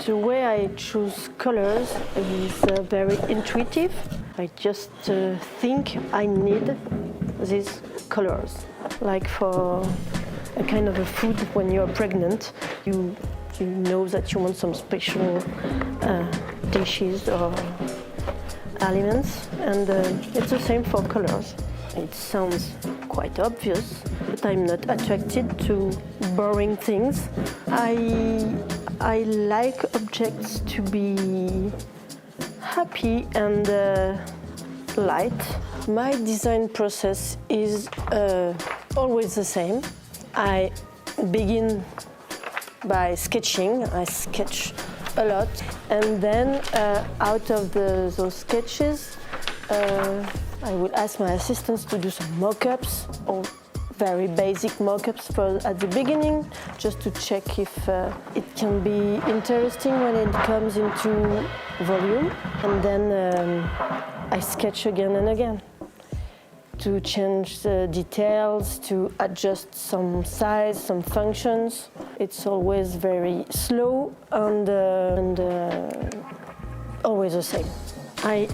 The way I choose colors is very intuitive. I just think I need these colors. Like for a kind of a food when you're pregnant, you know that you want some special dishes or aliments, and it's the same for colors. It sounds quite obvious, but I'm not attracted to boring things. I like objects to be happy and light. My design process is always the same. I begin by sketching. I sketch a lot, and then out of those sketches, I would ask my assistants to do some mock-ups, or very basic mock-ups at the beginning, just to check if it can be interesting when it comes into volume. And then I sketch again and again to change the details, to adjust some size, some functions. It's always very slow and always the same. I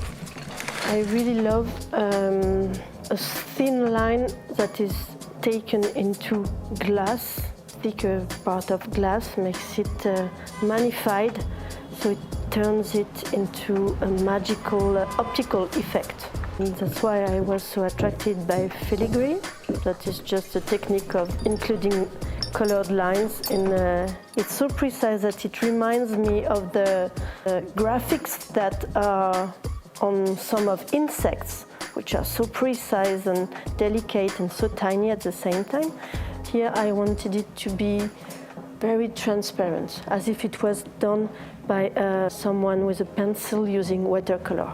really love a thin line that is taken into glass. Thicker part of glass makes it magnified, so it turns it into a magical optical effect. And that's why I was so attracted by filigree. That is just a technique of including colored lines it's so precise that it reminds me of the graphics that are on some of insects, which are so precise and delicate and so tiny at the same time. Here I wanted it to be very transparent, as if it was done by someone with a pencil using watercolor.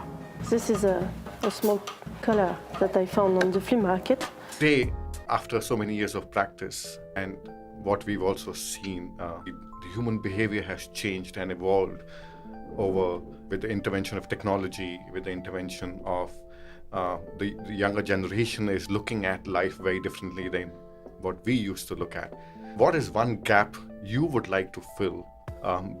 This is a small color that I found on the flea market. Today, after so many years of practice, and what we've also seen, the human behavior has changed and evolved over with the intervention of technology, with the intervention of the younger generation is looking at life very differently than what we used to look at. What is one gap you would like to fill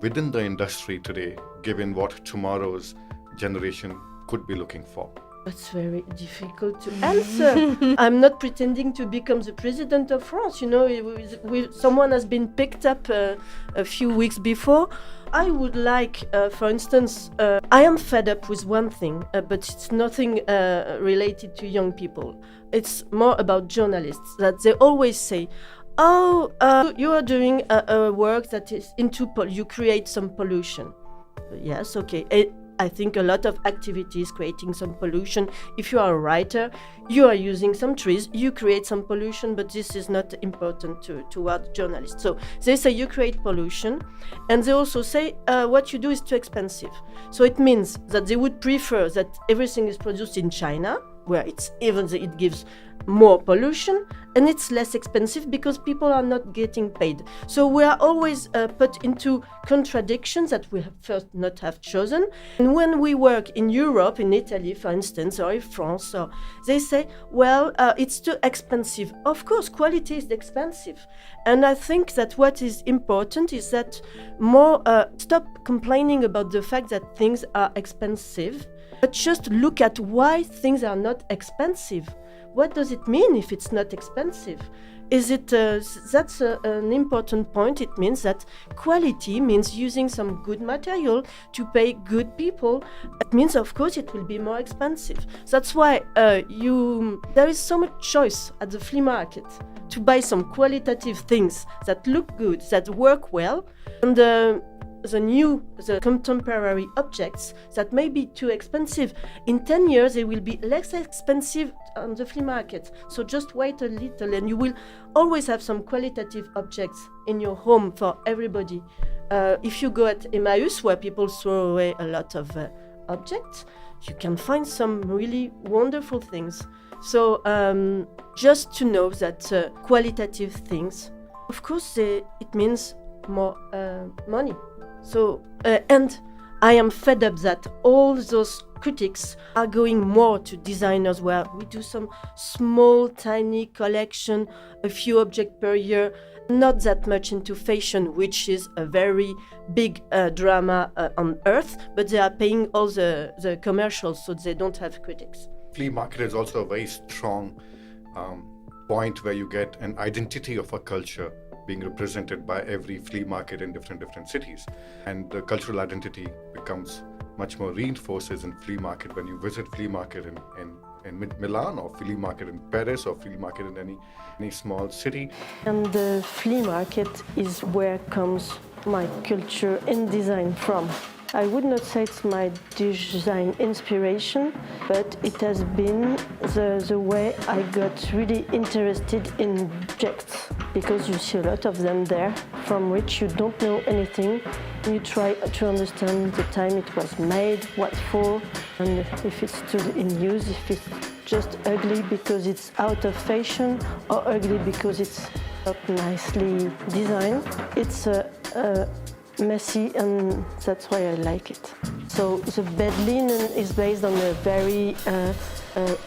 within the industry today, given what tomorrow's generation could be looking for? It's very difficult to answer. I'm not pretending to become the president of France. You know, someone has been picked up a few weeks before. I would like, for instance, I am fed up with one thing, but it's nothing related to young people. It's more about journalists, that they always say, you are doing a work that is you create some pollution. Yes, okay. I think a lot of activities creating some pollution. If you are a writer, you are using some trees, you create some pollution, but this is not important toward journalists. So they say you create pollution, and they also say what you do is too expensive. So it means that they would prefer that everything is produced in China, where it gives more pollution, and it's less expensive because people are not getting paid. So we are always put into contradictions that we have first not have chosen. And when we work in Europe, in Italy, for instance, or in France, they say, well, it's too expensive. Of course, quality is expensive. And I think that what is important is that more stop complaining about the fact that things are expensive, but just look at why things are not expensive. What does it mean if it's not expensive? Is it that's an important point. It means that quality means using some good material to pay good people. It means, of course, it will be more expensive. That's why there is so much choice at the flea market to buy some qualitative things that look good, that work well, and the contemporary objects that may be too expensive. In 10 years, they will be less expensive on the flea market. So just wait a little and you will always have some qualitative objects in your home for everybody. If you go at Emmaus, where people throw away a lot of objects, you can find some really wonderful things. So just to know that qualitative things, of course, it means more money. So, and I am fed up that all those critics are going more to designers where we do some small, tiny collection, a few objects per year, not that much into fashion, which is a very big drama on earth, but they are paying all the commercials, so they don't have critics. Flea market is also a very strong point where you get an identity of a culture being represented by every flea market in different cities. And the cultural identity becomes much more reinforces in flea market when you visit flea market in Milan, or flea market in Paris, or flea market in any small city. And the flea market is where comes my culture in design from. I would not say it's my design inspiration, but it has been the way I got really interested in objects, because you see a lot of them there from which you don't know anything. You try to understand the time it was made, what for, and if it's still in use, if it's just ugly because it's out of fashion or ugly because it's not nicely designed. It's messy, and that's why I like it. So the bed linen is based on a very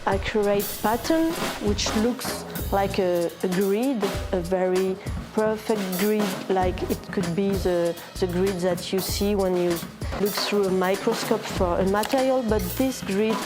accurate pattern, which looks like a grid, a very perfect grid, like it could be the grid that you see when you look through a microscope for a material, but this grid,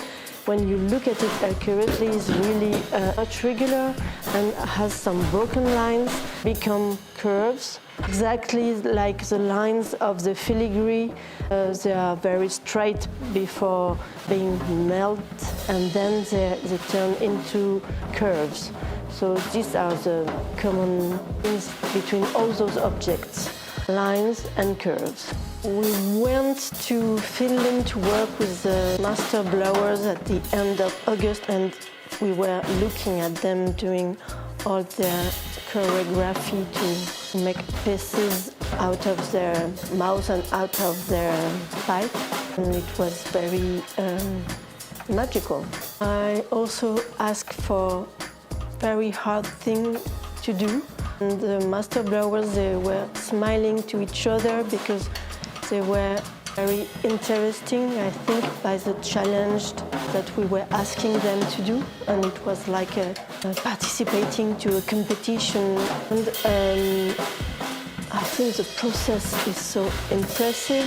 when you look at it accurately, is really not regular and has some broken lines, become curves, exactly like the lines of the filigree. They are very straight before being melted, and then they turn into curves. So these are the common things between all those objects, lines and curves. We went to Finland to work with the master blowers at the end of August, and we were looking at them doing all their choreography to make pieces out of their mouth and out of their pipe, and it was very magical. I also asked for very hard thing to do, and the master blowers, they were smiling to each other because they were very interesting, I think, by the challenge that we were asking them to do, and it was like participating to a competition. And I think the process is so impressive,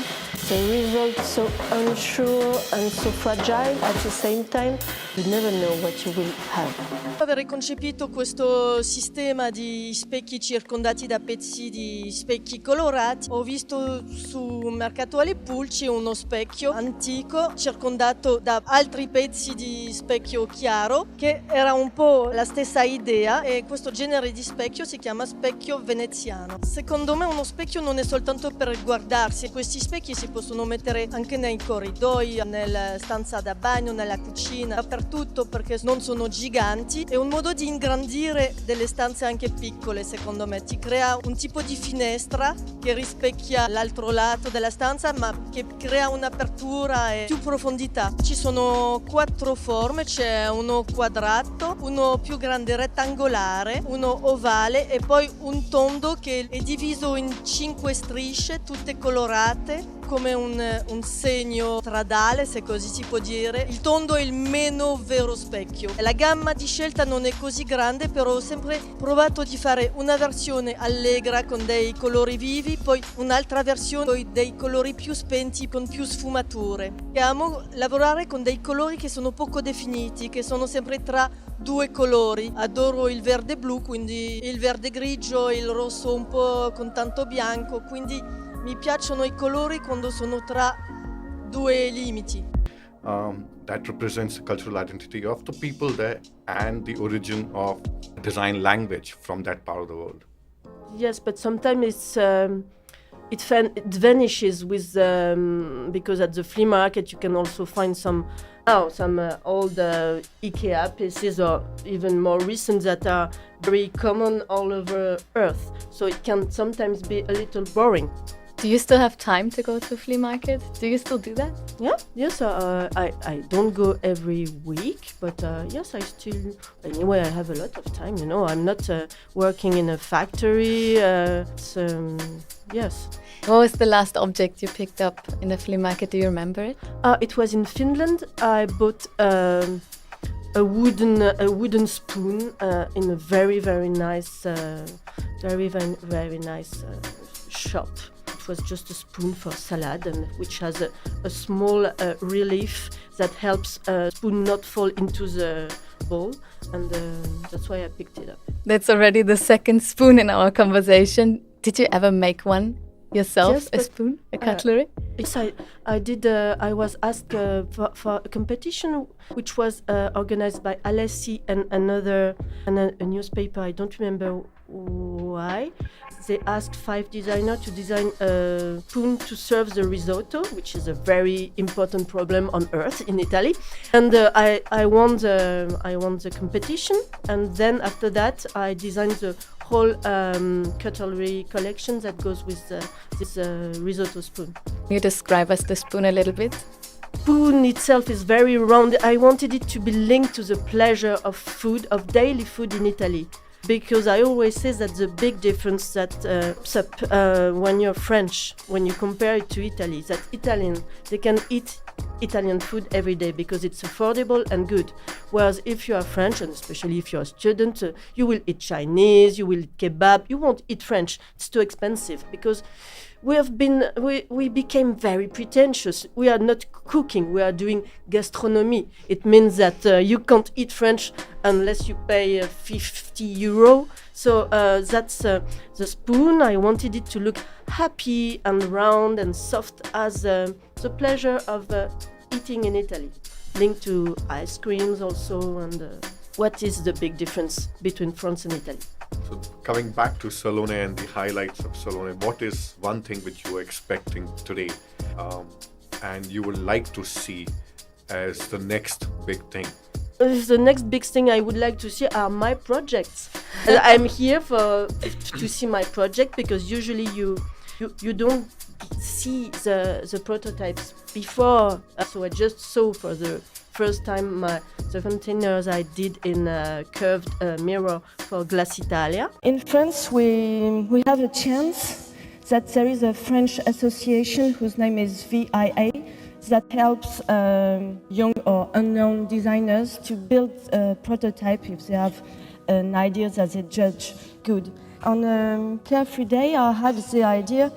the result so unsure and so fragile at the same time. You never know what you will have. Aver concepito questo sistema di specchi circondati da pezzi di specchi colorati, ho visto su mercato alle Pulci uno specchio antico circondato da altri pezzi di specchio chiaro, che era un po' la stessa idea, e questo genere di specchio si chiama specchio veneziano. Secondo me uno specchio non è soltanto per guardarsi, questi specchi si possono mettere anche nei corridoi, nella stanza da bagno, nella cucina, dappertutto, perché non sono giganti. È un modo di ingrandire delle stanze anche piccole, secondo me. Ti crea un tipo di finestra che rispecchia l'altro lato della stanza, ma che crea un'apertura e più profondità. Ci sono 4 forme, c'è uno quadrato, uno più grande rettangolare, uno ovale e poi un tondo che è diviso in 5 strisce, tutte colorate, come un segno stradale, se così si può dire. Il tondo è il meno vero specchio. La gamma di scelta non è così grande, però ho sempre provato di fare una versione allegra con dei colori vivi, poi un'altra versione con dei colori più spenti, con più sfumature. E amo lavorare con dei colori che sono poco definiti, che sono sempre tra 2 colori. Adoro il verde blu, quindi il verde grigio, il rosso un po' con tanto bianco, quindi mi piacciono i colori quando sono tra 2 limiti. That represents the cultural identity of the people there and the origin of design language from that part of the world. Yes, but sometimes it vanishes with because at the flea market you can also find some old IKEA pieces, or even more recent, that are very common all over Earth. So it can sometimes be a little boring. Do you still have time to go to a flea market? Do you still do that? Yeah, yes, I don't go every week, but yes, I still, anyway, I have a lot of time, you know. I'm not working in a factory, yes. What was the last object you picked up in the flea market? Do you remember it? It was in Finland. I bought a wooden spoon in a very, very nice, very nice shop. It was just a spoon for salad, and which has a small relief that helps spoon not fall into the bowl, and that's why I picked it up. That's already the second spoon in our conversation. Did you ever make one yourself, Yes, a spoon, a cutlery? Yes, I did. I was asked for a competition which was organized by Alessi and a newspaper. I don't remember why. They asked 5 designers to design a spoon to serve the risotto, which is a very important problem on earth in Italy. And I won the competition. And then after that, I designed the whole cutlery collection that goes with this risotto spoon. Can you describe us the spoon a little bit? Spoon itself is very round. I wanted it to be linked to the pleasure of food, of daily food in Italy. Because I always say that the big difference that when you're French, when you compare it to Italy, that Italian, they can eat Italian food every day because it's affordable and good. Whereas if you are French, and especially if you're a student, you will eat Chinese, you will eat kebab, you won't eat French. It's too expensive because we became very pretentious. We are not cooking, we are doing gastronomy. It means that you can't eat French unless you pay 50 euro. So that's the spoon. I wanted it to look happy and round and soft as the pleasure of eating in Italy, linked to ice creams also. And what is the big difference between France and Italy? So coming back to Salone and the highlights of Salone, what is one thing which you are expecting today and you would like to see as the next big thing? The next big thing I would like to see are my projects. I'm here to see my project because usually you don't see the prototypes before. So I just saw for the first time the containers I did in a curved mirror for Glass Italia. In France, we have a chance that there is a French association whose name is VIA that helps young or unknown designers to build a prototype if they have an idea that they judge good. On Carefree Day, I had the idea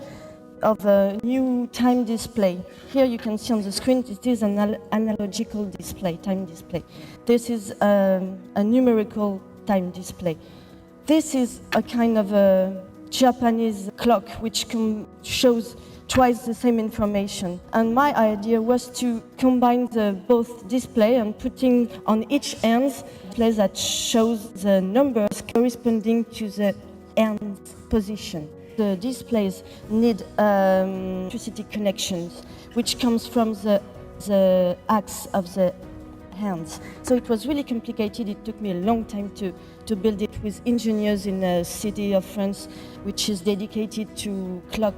of a new time display. Here you can see on the screen it is an analogical display, time display. This is a numerical time display. This is a kind of a Japanese clock which shows twice the same information. And my idea was to combine both display and putting on each end display that shows the numbers corresponding to the end position. The displays need electricity connections, which comes from the axe of the hands. So it was really complicated. It took me a long time to build it with engineers in a city of France, which is dedicated to clock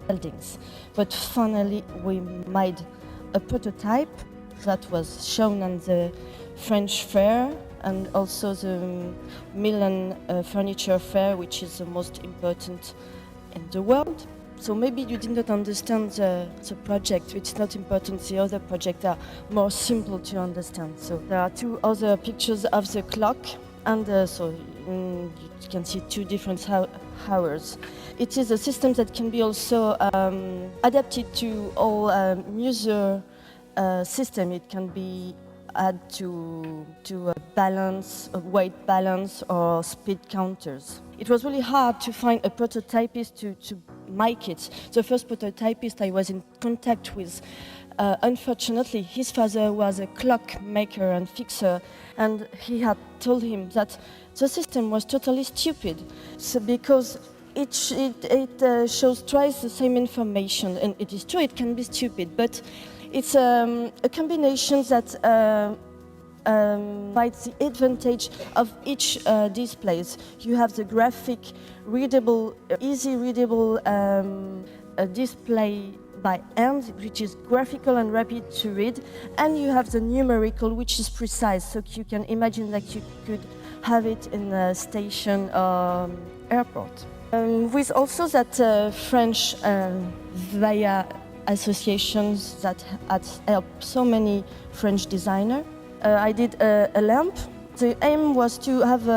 buildings. But finally, we made a prototype that was shown on the French fair and also the Milan Furniture Fair, which is the most important in the world. So maybe you did not understand the project, which is not important. The other projects are more simple to understand. So there are 2 other pictures of the clock, and you can see 2 different hours. It is a system that can be also adapted to all user system. It can be add to a balance, a weight balance, or speed counters. It was really hard to find a prototypist to make it. The first prototypist I was in contact with, unfortunately, his father was a clock maker and fixer, and he had told him that the system was totally stupid. So because it shows twice the same information, and it is true, it can be stupid, but it's a combination that provides the advantage of each displays. You have the graphic, readable, easy readable a display by hand, which is graphical and rapid to read, and you have the numerical, which is precise, so you can imagine that you could have it in a station or airport. With also that French via associations that had helped so many French designers. I did a lamp. The aim was to have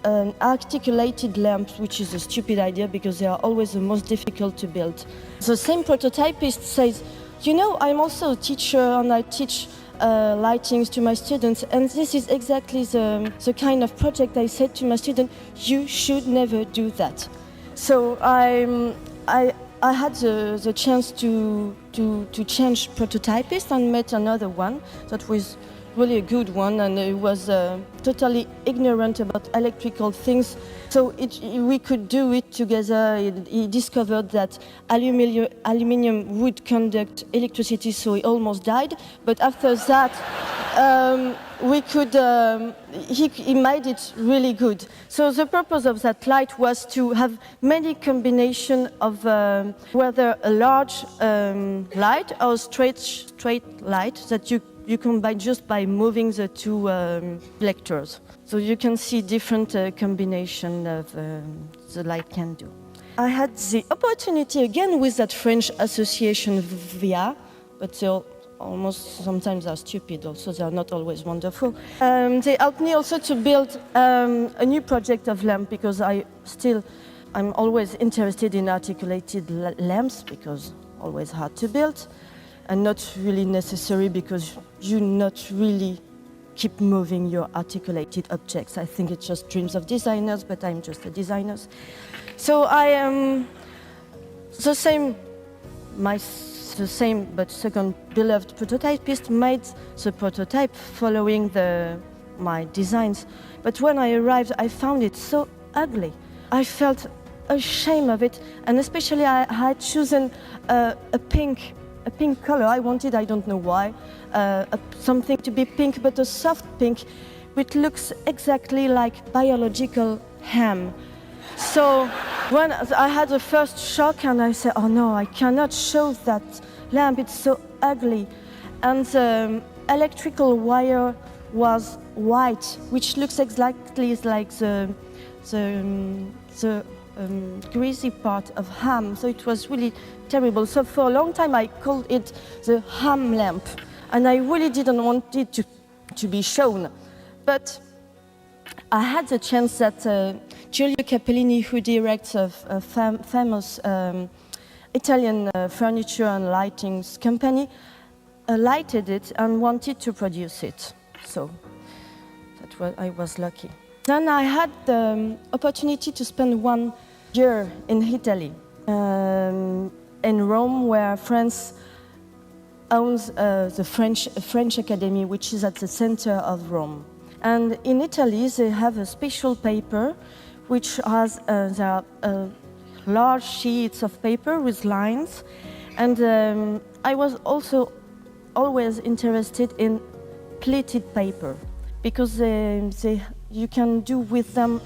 an articulated lamp, which is a stupid idea because they are always the most difficult to build. The same prototypist says, you know, I'm also a teacher and I teach lightings to my students, and this is exactly the kind of project I said to my student, you should never do that. So I had the chance to change prototypist and met another one that was really a good one, and he was totally ignorant about electrical things. So we could do it together. He discovered that aluminium would conduct electricity, so he almost died. But after that, he made it really good. So the purpose of that light was to have many combinations of whether a large light or straight light that you combine just by moving the two lectors. So you can see different combination of the light can do. I had the opportunity again with that French association VIA, but they almost sometimes are stupid also, they are not always wonderful. They helped me also to build a new project of lamp, because I'm always interested in articulated lamps, because always hard to build. And not really necessary because you not really keep moving your articulated objects. I think it's just dreams of designers, but I'm just a designer. So I am the same but second beloved prototypist made the prototype following my designs. But when I arrived, I found it so ugly. I felt ashamed of it, and especially I had chosen a pink color. I wanted, I don't know why, something to be pink, but a soft pink, which looks exactly like biological ham. So when I had the first shock and I said, oh no, I cannot show that lamp, it's so ugly. And the electrical wire was white, which looks exactly like the greasy part of ham, so it was really terrible. So for a long time I called it the ham lamp, and I really didn't want it to be shown. But I had the chance that Giulio Capellini, who directs a famous Italian furniture and lightings company, lighted it and wanted to produce it. So I was lucky. Then I had the opportunity to spend 1 year in Italy, in Rome, where France owns the French Academy, which is at the center of Rome. And in Italy, they have a special paper, which has large sheets of paper with lines. And I was also always interested in pleated paper, because you can do with them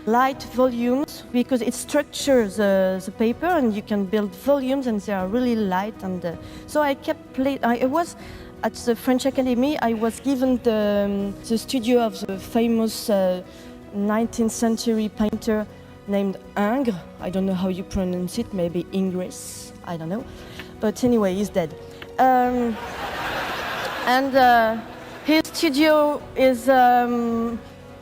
light volumes, because it structures the paper and you can build volumes, and they are really light. And so I kept I was at the French Academy. I was given the studio of the famous 19th century painter named Ingres. I don't know how you pronounce it, maybe Ingres, I don't know. But anyway, he's dead. His studio is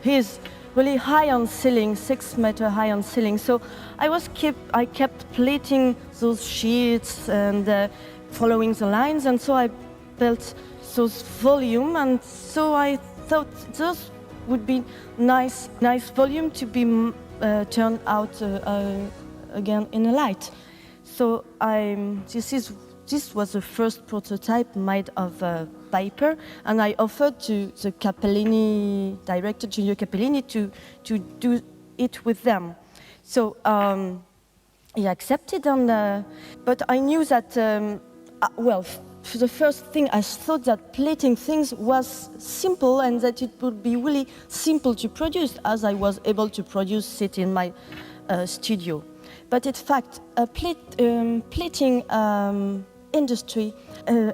he's really high on ceiling, 6 meter high on ceiling. So I kept plating those sheets and following the lines, and so I built those volume, and so I thought those would be nice volume to be turned out again in a light. So this was the first prototype made of paper, and I offered to the Capellini director, Giulio Capellini, to do it with them. So he accepted, but I knew that, for the first thing, I thought that plating things was simple and that it would be really simple to produce, as I was able to produce it in my studio. But in fact, pleating industry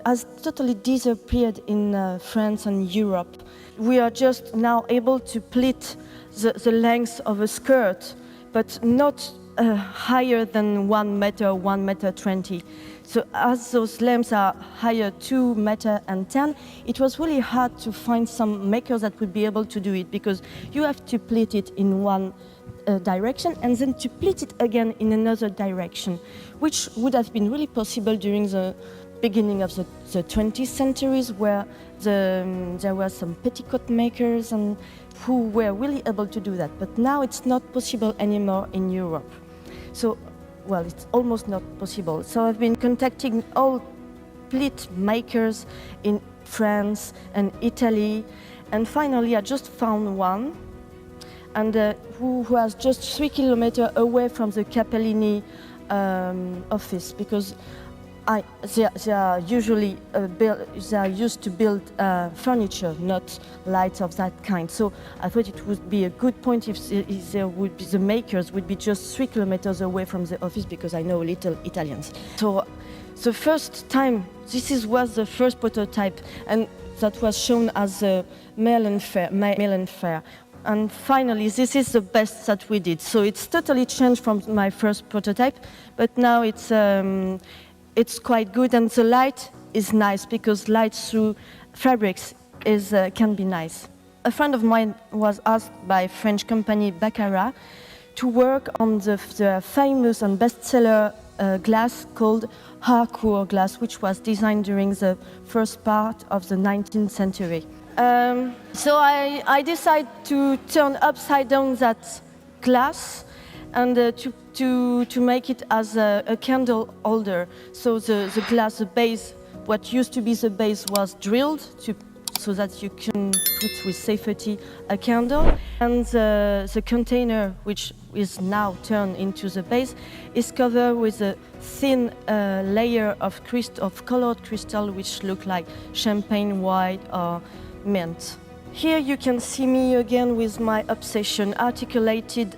has totally disappeared in France and Europe. We are just now able to pleat the length of a skirt, but not higher than 1 meter, 1 meter 20. So as those lamps are higher 2 meter and 10, it was really hard to find some makers that would be able to do it, because you have to pleat it in one direction and then to pleat it again in another direction, which would have been really possible during the beginning of the 20th centuries, where there were some petticoat makers and who were really able to do that. But now it's not possible anymore in Europe. So, well, it's almost not possible. So I've been contacting all pleat makers in France and Italy, and finally I just found one, and who was just 3 kilometers away from the Capellini office, because they are usually they are used to build furniture, not lights of that kind. So I thought it would be a good point if there would be, the makers would be just 3 kilometers away from the office, because I know little Italians. So the first time, was the first prototype, and that was shown as a Milan Fair. And finally, this is the best that we did. So it's totally changed from my first prototype, but now it's quite good, and the light is nice, because light through fabrics can be nice. A friend of mine was asked by French company Baccarat to work on the famous and bestseller glass called Harcourt glass, which was designed during the first part of the 19th century. So I decided to turn upside down that glass and to make it as a candle holder. So the glass, the base, what used to be the base, was drilled so that you can put with safety a candle. And the container, which is now turned into the base, is covered with a thin layer of colored crystal, which look like champagne white or mint. Here you can see me again with my obsession, articulated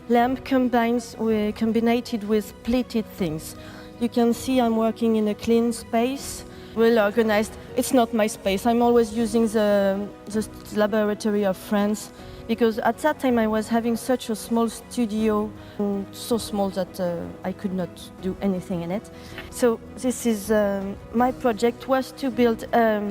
lamp combined with pleated things. You can see I'm working in a clean space, well organized. It's not my space. I'm always using the laboratory of France, because at that time I was having such a small studio, so small that I could not do anything in it. So this is my project was to build a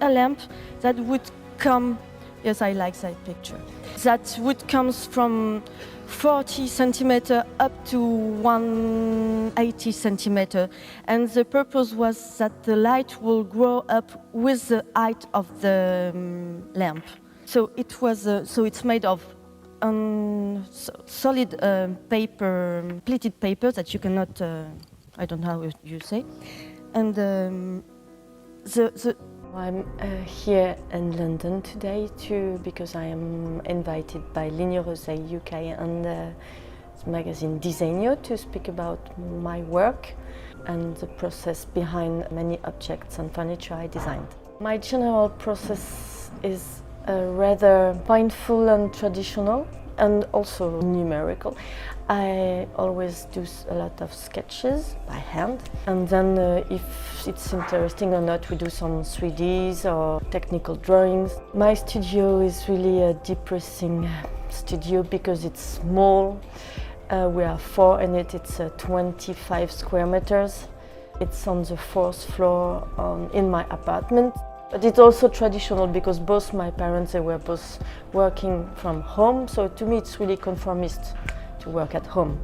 lamp that would come, yes, I like that picture, that would come from 40 centimeter up to 180 centimeter, and the purpose was that the light will grow up with the height of the lamp. So it was so it's made of solid paper, pleated paper that you cannot I don't know how you say, and I'm here in London today because I am invited by Ligne Rosé UK and the magazine Disegno to speak about my work and the process behind many objects and furniture I designed. My general process is rather mindful and traditional, and also numerical. I always do a lot of sketches by hand, and then if it's interesting or not, we do some 3Ds or technical drawings. My studio is really a depressing studio because it's small. We are 4 in it. It's 25 square meters. It's on the 4th floor in my apartment. But it's also traditional because both my parents, they were both working from home, so to me it's really conformist to work at home.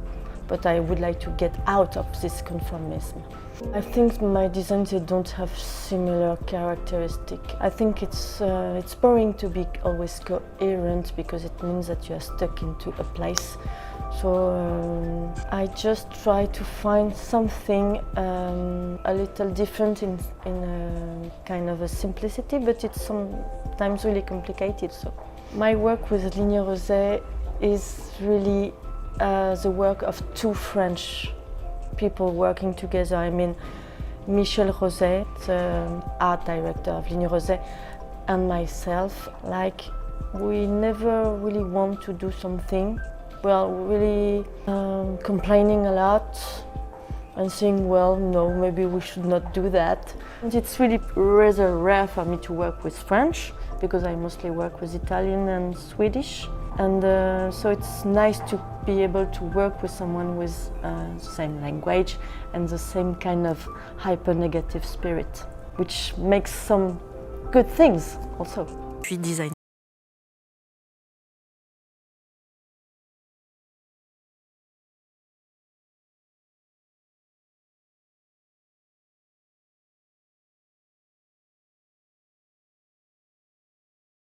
But I would like to get out of this conformism. I think my designs, they don't have similar characteristics. I think it's boring to be always coherent because it means that you are stuck into a place. So I just try to find something a little different in a kind of a simplicity, but it's sometimes really complicated. So my work with Ligne Rosé is really the work of 2 French people working together. I mean, Michel Rosé, the art director of Ligne Rosé, and myself. Like, we never really want to do something well, really complaining a lot and saying, well, no, maybe we should not do that. And it's really rather rare for me to work with French because I mostly work with Italian and Swedish. And so it's nice to be able to work with someone with the same language and the same kind of hyper-negative spirit, which makes some good things also. Je suis designer